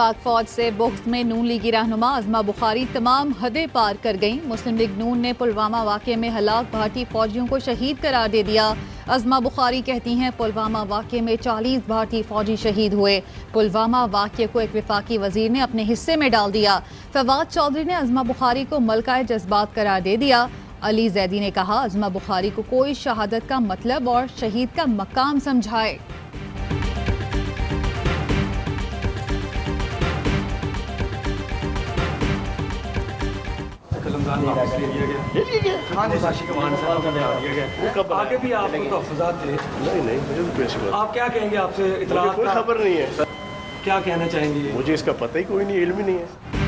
पाक फौज से बुग़्ज़ में नून लीगी रहनुमा अज़मा बुखारी तमाम हदें पार कर गईं। मुस्लिम लीग नून ने पुलवामा वाक़े में हलाक भारतीय फौजियों को शहीद करार दे दिया। अज़मा बुखारी कहती हैं पुलवामा वाक़े में 40 भारतीय फौजी शहीद हुए। पुलवामा वाक़े को एक वफाकी वजीर ने अपने हिस्से में डाल दिया। फवाद चौधरी ने अज़मा बुखारी को मलकाए जज्बात करार दे दिया। अली जैदी ने कहा अज़मा बुखारी को कोई शहादत का मतलब और शहीद का मकाम समझाए। आगे भी आपको तहफ़्फ़ुज़ात थे? नहीं मुझे तो पेश हुआ। आप क्या कहेंगे, आपसे इतलात कोई खबर नहीं है। क्या कहना चाहेंगे? मुझे इसका पता ही कोई नहीं, इल्म ही नहीं है।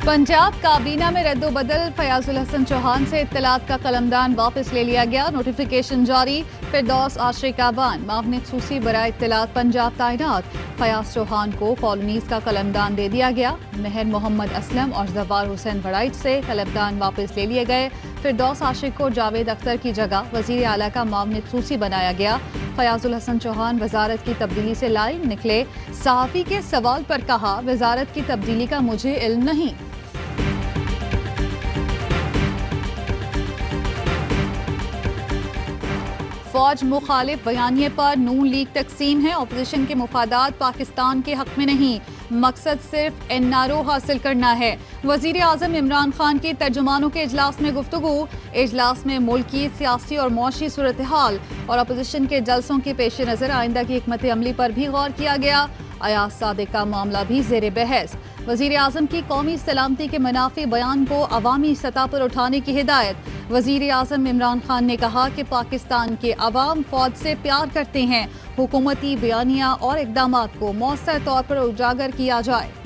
पंजाब काबीना में रद्दोबदल, फयाजुल हसन चौहान से इत्तलात का कलमदान वापस ले लिया गया। नोटिफिकेशन जारी, फिरदौस आशिक आबान मामले खसूसी बराए इत्तलात पंजाब तैनात। फयाज चौहान को कॉलोनीज का कलमदान दे दिया गया। महर मोहम्मद असलम और जवार हुसैन वड़ाइच से कलमदान वापस ले लिए गए। फिरदौस आशिक को जावेद अख्तर की जगह वजीर आला का मामले खसूसी बनाया गया। फयाजुल हसन चौहान वजारत की तब्दीली से लाइव निकले। सहाफ़ी के सवाल पर कहा वजारत की तब्दीली का मुझे इल्म नहीं। फौज मुखालिफ बयानिए पर नून लीग तकसीम है। अपोजिशन के मुफादात पाकिस्तान के हक में नहीं, मकसद सिर्फ एनआरओ हासिल करना है। वजीर आजम इमरान खान के तर्जुमानों के इजलास में गुफ्तगू। इजलास में मुल्की, सियासी और मौशी सूरत हाल और अपोजिशन के जलसों के पेश नज़र आइंदा की हिकमत अमली पर भी गौर किया गया। अयाज सादिक का मामला भी ज़ेर बहस। वजीर आजम की कौमी सलामती के मुनाफी बयान को अवामी सतह पर उठाने की हिदायत। वजीर आजम इमरान खान ने कहा कि पाकिस्तान के अवाम फौज से प्यार करते हैं। हुकूमती बयानिया और इकदामात को मौसर तौर पर उजागर किया जाए।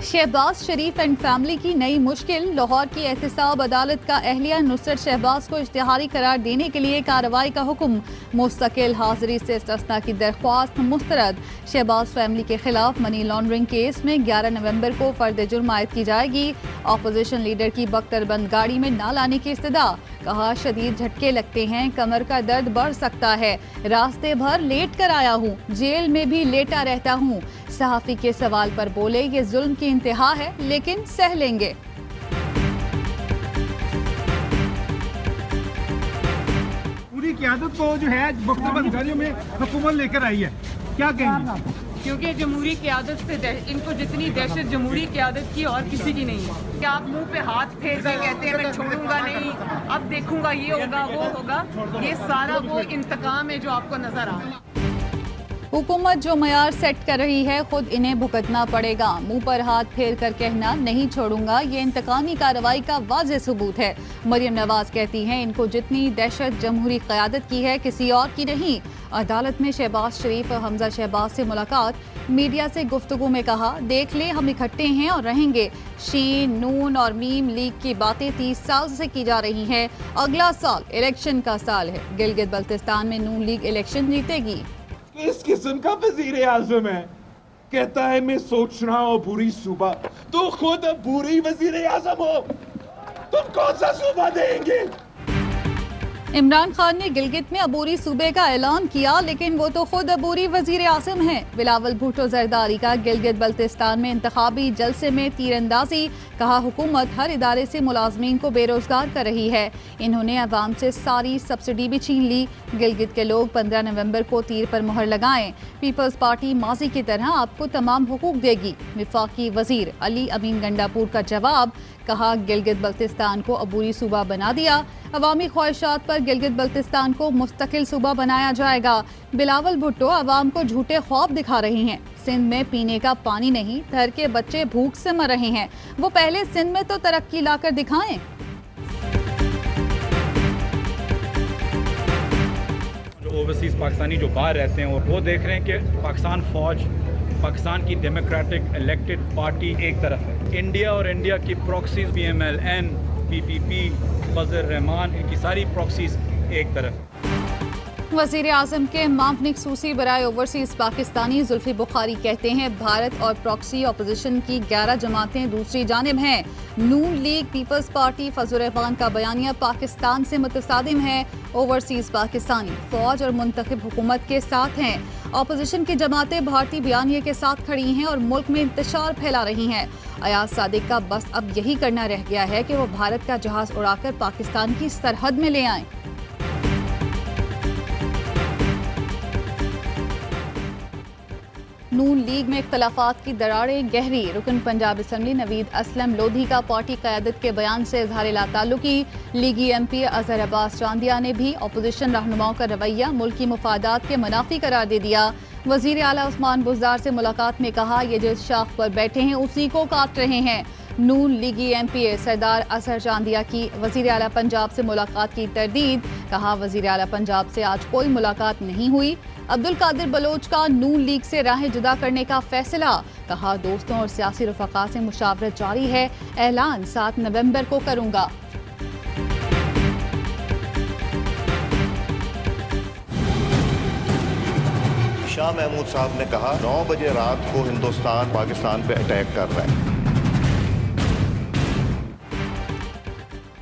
शहबाज शरीफ एंड फैमिली की नई मुश्किल। लाहौर की एहतसाब अदालत का अहलिया नुसरत शहबाज को इश्तिहारी करार देने के लिए कार्रवाई का हुक्म। मुस्तकिल हाजिरी से इस्तिस्ना की दरख्वास्त मुस्तरद। शहबाज फैमिली के खिलाफ मनी लॉन्ड्रिंग केस में 11 नवंबर को फर्द जुर्म आयद की जाएगी। अपोजिशन लीडर की बख्तरबंद गाड़ी में ना लाने की इस्तदा। कहा शदीद झटके लगते हैं, कमर का दर्द बढ़ सकता है। रास्ते भर लेट कर आया हूँ, जेल में भी लेटा रहता हूँ। सहाफ़ी के सवाल पर बोले ये जुल्म की इंतहा है लेकिन सह लेंगे। पूरी क़यादत को जो है बख्तरबंद गाड़ियों में हुकूमत लेकर आई है, क्या कहेंगे? क्योंकि जमहूरी क़यादत से इनको जितनी दहशत जमहूरी क़यादत की और किसी की नहीं है। क्या आप मुंह पे हाथ फेर के कहते हैं मैं छोड़ूंगा नहीं, अब देखूंगा ये होगा वो होगा, ये सारा वो इंतकाम है जो आपको नजर आ रहा है। हुकूमत जो मयार सेट कर रही है खुद इन्हें भुगतना पड़ेगा। मुंह पर हाथ फेर कर कहना नहीं छोड़ूंगा ये इंतकामी कार्रवाई का वाज़ेह सबूत है। मरियम नवाज कहती हैं इनको जितनी दहशत जमहूरी क़यादत की है किसी और की नहीं। अदालत में शहबाज शरीफ और हमजा शहबाज से मुलाकात। मीडिया से गुफ्तगू में कहा देख ले हम इकट्ठे हैं और रहेंगे। शीन, नून और मीम लीग की बातें 30 साल से की जा रही हैं। अगला साल इलेक्शन का साल है। गिलगित बल्तिस्तान में नून लीग इलेक्शन जीतेगी। किस किस्म का वजीर आजम है? कहता है मैं सोच रहा हूँ बुरी सूबा। तो खुद बुरी वजीर आजम हो, तुम कौन सा सूबा देंगे? इमरान खान ने गिलगित में अबूरी सूबे का ऐलान किया लेकिन वो तो खुद अबूरी वजीर आजम हैं। बिलावल भुट्टो जरदारी का गिलगित बल्तिस्तान में इंतखाबी जलसे में तीरंदाजी। कहा हुकूमत हर इदारे से मुलाजमीन को बेरोजगार कर रही है। इन्होंने अवाम से सारी सब्सिडी भी छीन ली। गिलगित के लोग 15 नवंबर को तीर पर मुहर लगाएं। पीपल्स पार्टी माजी की तरह आपको तमाम हुकूक देगी। वफाकी वजीर अली अमीन गंडापुर का जवाब। कहा गिलगित बल्तिस्तान को अबूरी सूबा बना दिया। अवामी ख्वाहिशात पर गिलगित बल्तिस्तान को मुस्तकिल सूबा बनाया जाएगा। बिलावल भुट्टो अवाम को झूठे ख्वाब दिखा रही हैं। सिंध में पीने का पानी नहीं, घर के बच्चे भूख से मर रहे हैं। वो पहले सिंध में तो तरक्की लाकर दिखाएं। जो ओवरसीज पाकिस्तानी जो बाहर रहते हैं वो देख रहे हैं कि पाकिस्तान फौज, पाकिस्तान की डेमोक्रेटिक इलेक्टेड पार्टी एक तरफ है, इंडिया और इंडिया की प्रॉक्सीज PMLN, PPP, फजल रहमान, इनकी सारी प्रॉक्सीज एक तरफ। वज़ीर आज़म के मामनिक सूसी बराए ओवरसीज पाकिस्तानी जुल्फी बुखारी कहते हैं भारत और प्रॉक्सी अपोजिशन की 11 जमातें दूसरी जानिब हैं। नून लीग पीपल्स पार्टी फजल रहमान का बयानिया पाकिस्तान से मुतसादिम है। ओवरसीज पाकिस्तानी फौज और मुंतखब हुकूमत के साथ हैं। अपोजिशन की जमातें भारतीय बयानिए के साथ खड़ी हैं और मुल्क में इंतशार फैला रही हैं। अयाज सादिक का बस अब यही करना रह गया है कि वो भारत का जहाज उड़ाकर पाकिस्तान की सरहद में ले आएं। नून लीग में इख्तलाफात की दरारें गहरी। रुकन पंजाब असम्बली नवीद असलम लोधी का पार्टी क़यादत के बयान से इजहार लाताल्लुकी। लीगी MP अजहर अब्बास चांदिया ने भी अपोजिशन रहनुमाओं का रवैया मुल्की मुफादात के मुनाफी करार दे दिया। वज़ीर आला उस्मान बुज़दार से मुलाकात में कहा, ये जो शाख पर बैठे हैं उसी को काट रहे हैं। नून लीगी MP सरदार अजहर चांदिया की वज़ीर आला पंजाब से मुलाकात की तरदीद। कहा, वज़ीर आला पंजाब से आज कोई मुलाकात नहीं हुई। अब्दुल कादिर बलोच का नून लीग से राहें जुदा करने का फैसला। कहा, दोस्तों और सियासी रफ़क़ा से मुशावरत जारी है। ऐलान 7 नवंबर को करूंगा। शाह महमूद साहब ने कहा 9 बजे रात को हिंदुस्तान पाकिस्तान पे अटैक कर रहा है।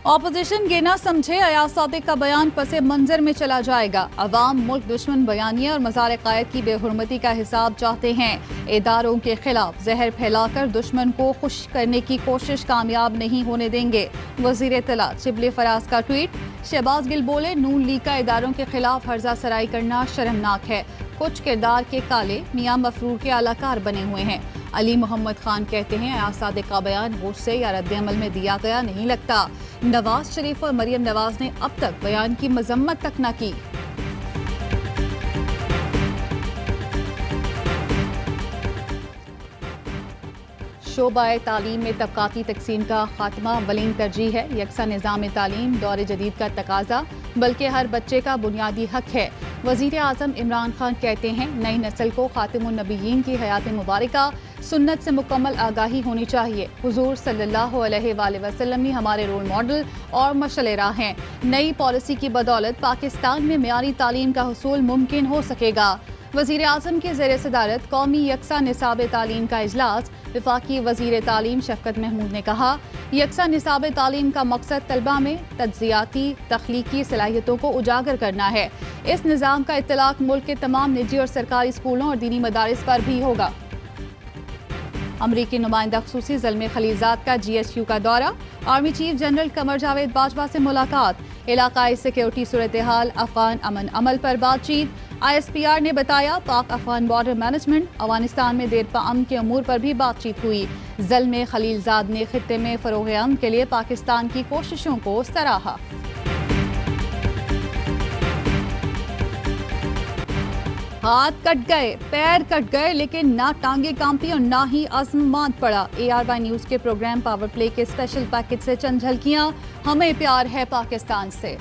ऑपोजिशन ये ना समझे अयाज सादिक का बयान पसे मंजर में चला जाएगा। अवाम मुल्क दुश्मन बयानिए और मज़ार कायद की बेहुरमती का हिसाब चाहते हैं। इदारों के खिलाफ जहर फैलाकर दुश्मन को खुश करने की कोशिश कामयाब नहीं होने देंगे। वज़ीर इत्तलात शिबली फराज का ट्वीट। शहबाज गिल बोले, नून लीग का इदारों के खिलाफ हर्जा सराई करना शर्मनाक है। कुछ किरदार के काले मियां मफरूर के अलाकार बने हुए हैं। अली मोहम्मद खान कहते हैं, अयाज सादिक का बयान गुस्से या रद्द-ए-अमल में दिया गया नहीं लगता। नवाज शरीफ और मरियम नवाज ने अब तक बयान की मजम्मत तक न की। शोबाए तालीम में तबकाती तकसीम का खात्मा अवलीन तरजीह है। यकसा निज़ाम तालीम दौर जदीद का तकाजा बल्कि हर बच्चे का बुनियादी हक है। वज़ीर आज़म इमरान खान कहते हैं, नई नस्ल को खातिमुन नबीयीन की हयात मुबारका सुन्नत से मुकम्मल आगाही होनी चाहिए। हुजूर सल्लल्लाहु अलैहि वसल्लम ही हमारे रोल मॉडल और मशअल राह हैं। नई पॉलिसी की बदौलत पाकिस्तान में मियारी तालीम का हुसूल मुमकिन हो सकेगा। वज़ीर आज़म के ज़ेर सदारत कौमी यकसा निसाब तालीम का इजलास। वफाकी वज़ीर तालीम शफ़क़त महमूद ने कहा, यकसा निसाब तालीम का मकसद तलबा में तज्ज़ियाती तख्लीकी सलाहियतों को उजागर करना है। इस निज़ाम का इत्तलाक़ मुल्क के तमाम निजी और सरकारी स्कूलों और दीनी मदारिस पर भी होगा। अमरीकी नुमाइंदा ख़ुसूसी ज़ल्मे खलीज़ात का GHQ का दौरा। Army chief general Qamar Javed Bajwa से मुलाकात। इलाकाई सिक्योरिटी सूरत हाल, अफ़गान अमन अमल पर बातचीत। ISPR ने बताया, पाक अफ़गान बॉर्डर मैनेजमेंट, अफ़गानिस्तान में देर अमन के अमूर पर भी बातचीत हुई। ज़ल्मे खलीलज़ाद ने खित्ते में फ़रोग़ अमन के लिए पाकिस्तान की कोशिशों को सराहा। हाथ कट गए, पैर कट गए, लेकिन ना टांगे कांपी और ना ही अज़्म मांद पड़ा। ARY न्यूज़ के प्रोग्राम पावर प्ले के स्पेशल पैकेज से चंद झलकियां। हमें प्यार है पाकिस्तान से।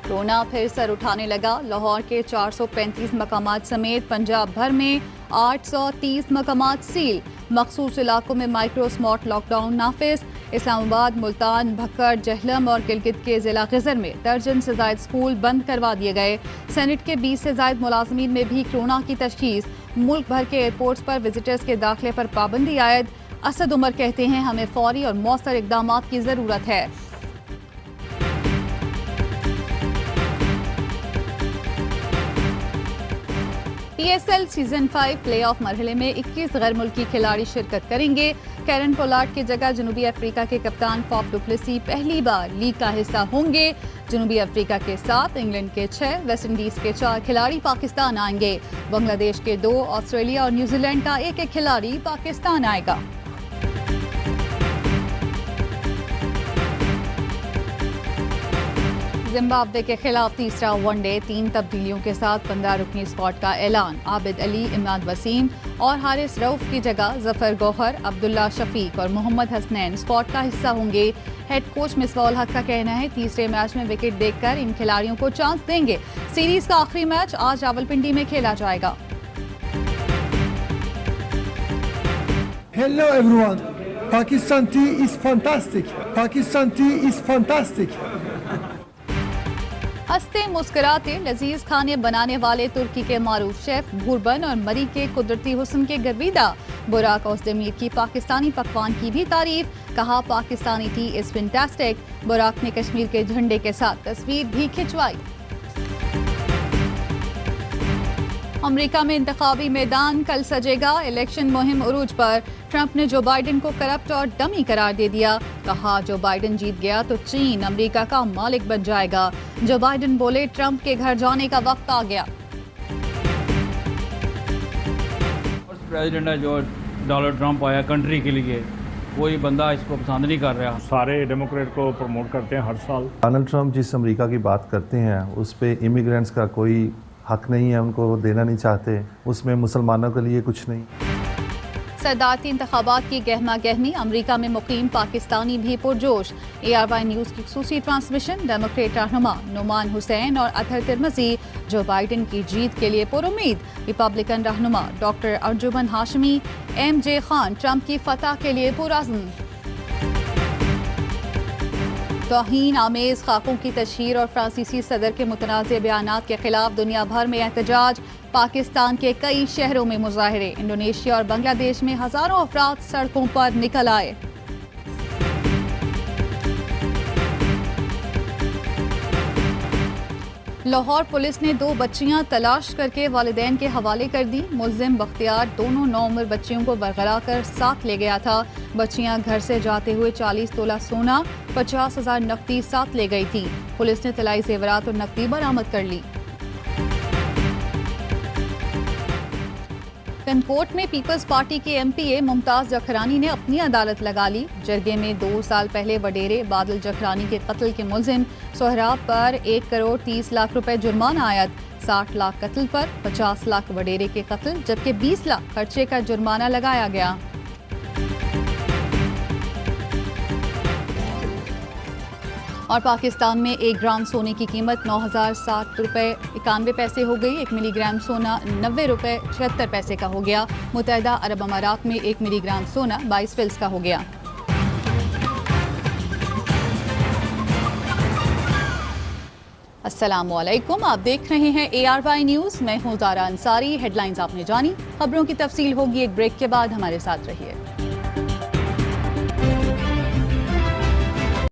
कोरोना फिर सर उठाने लगा। लाहौर के 435 मकामात समेत पंजाब भर में 830 मकामात सील। मखसूस इलाकों में माइक्रो स्मार्ट लॉकडाउन नाफिज। इस्लामाबाद, मुल्तान, भक्कर, जहलम और गिलगित के जिला गिज़र में दर्जन से ज़ायद स्कूल बंद करवा दिए गए। सेनेट के 20 से ज़ायद मुलाज़मीन में भी कोरोना की तशख़ीस। मुल्क भर के एयरपोर्ट्स पर विजिटर्स के दाखिले पर पाबंदी आयद। असद उमर कहते हैं, हमें फौरी और मौसर इक़दामात की ज़रूरत है। PSL सीजन 5 प्लेऑफ मरहले में 21 गैर मुल्की खिलाड़ी शिरकत करेंगे। कैरन पोलार्ड की जगह जनूबी अफ्रीका के कप्तान फॉफ डुप्लेसी पहली बार लीग का हिस्सा होंगे। जनूबी अफ्रीका के 7, इंग्लैंड के 6, वेस्ट इंडीज के 4 खिलाड़ी पाकिस्तान आएंगे। बांग्लादेश के 2, ऑस्ट्रेलिया और न्यूजीलैंड का 1-1 खिलाड़ी पाकिस्तान आएगा। जिम्बाब्वे के खिलाफ तीसरा वनडे 3 तब्दीलियों के साथ 15 रुकनी स्क्वाड का ऐलान। आबिद अली, इमरान वसीम और हारिस रऊफ की जगह जफर गौहर, अब्दुल्ला शफीक और मोहम्मद हसनैन स्क्वाड का हिस्सा होंगे। हेड कोच मिसबाउल हक का कहना है, तीसरे मैच में विकेट देखकर इन खिलाड़ियों को चांस देंगे। सीरीज का आखिरी मैच आज रावलपिंडी में खेला जाएगा। Hello everyone, Pakistan tea is fantastic. Pakistan tea is fantastic. हंसते मुस्कुराते लजीज खाने बनाने वाले तुर्की के मारूफ शेफ भूरबन और मरी के कुदरती हुस्न के गर्विदा बुराक ओज़देमीर की पाकिस्तानी पकवान की भी तारीफ, कहा पाकिस्तानी टी इज फैंटास्टिक। बुराक ने कश्मीर के झंडे के साथ तस्वीर भी खिंचवाई। अमेरिका में इंतखाबी मैदान कल सजेगा, इलेक्शन मुहिम उरूज पर। ट्रंप ने जो बाइडेन को करप्ट और डमी करार दे दिया, कहा जो बाइडेन जीत गया तो चीन अमेरिका का मालिक बन जाएगा। जो बाइडेन बोले ट्रंप के घर जाने का वक्त आ गया। प्रेसिडेंट है जो डोनाल्ड ट्रंप आया कंट्री के लिए, कोई बंदा इसको पसंद नहीं कर रहा। सारे डेमोक्रेट को प्रमोट करते हैं हर साल। डोनाल्ड ट्रंप जिस अमेरिका की बात करते हैं उस पे इमिग्रेंट्स का कोई हक नहीं है, उनको देना नहीं चाहते, उसमें मुसलमानों के लिए कुछ नहीं। सदारती इंतखाबात की गहमा गहमी, अमरीका में मुकीम पाकिस्तानी भी पुरजोश। ARY न्यूज़ की खुसूसी ट्रांसमिशन। डेमोक्रेट रहनुमा नुमान हुसैन और अतहर तिरमिज़ी जो बाइडेन की जीत के लिए पुरुमीद। रिपब्लिकन रहनुमा doctor Arjuman Hashmi, MJ Khan Trump की फतह के लिए पुरअज़्म। तौहीन आमेज खाकों की तशहीर और फ्रांसीसी सदर के मुतनाज़ बयानात के खिलाफ दुनिया भर में एहतजाज। पाकिस्तान के कई शहरों में मुजाहरे। इंडोनेशिया और बांग्लादेश में हजारों अफराद सड़कों पर निकल आए। लाहौर पुलिस ने 2 बच्चियां तलाश करके वालिदैन के हवाले कर दी। मुल्जिम बख्तियार दोनों 9 उम्र बच्चियों को बरगला कर साथ ले गया था। बच्चियां घर से जाते हुए 40 तोला सोना, 50,000 नकदी साथ ले गई थी। पुलिस ने तलाई जेवरात और नकदी बरामद कर ली। कनकोट में पीपल्स पार्टी के MPA मुमताज जखरानी ने अपनी अदालत लगा ली। जरगे में 2 साल पहले वडेरे बादल जखरानी के कत्ल के मुल्जिम सोहराब पर 1 करोड़ 30 लाख रुपए जुर्माना आयत। 60 लाख कत्ल पर 50 लाख वडेरे के कत्ल जबकि 20 लाख खर्चे का जुर्माना लगाया गया। और पाकिस्तान में 1 ग्राम सोने की कीमत 9,007 रुपए 91 पैसे हो गई। 1 मिलीग्राम सोना 90 रुपए 76 पैसे का हो गया। मुत्तहदा अरब अमारात में 1 मिलीग्राम सोना 22 फिल्स का हो गया। अस्सलामुअलैकुम, आप देख रहे हैं ARY न्यूज़। मैं हूं ज़ारा अंसारी। हेडलाइंस आपने जानी, खबरों की तफसील होगी एक ब्रेक के बाद। हमारे साथ रहिए।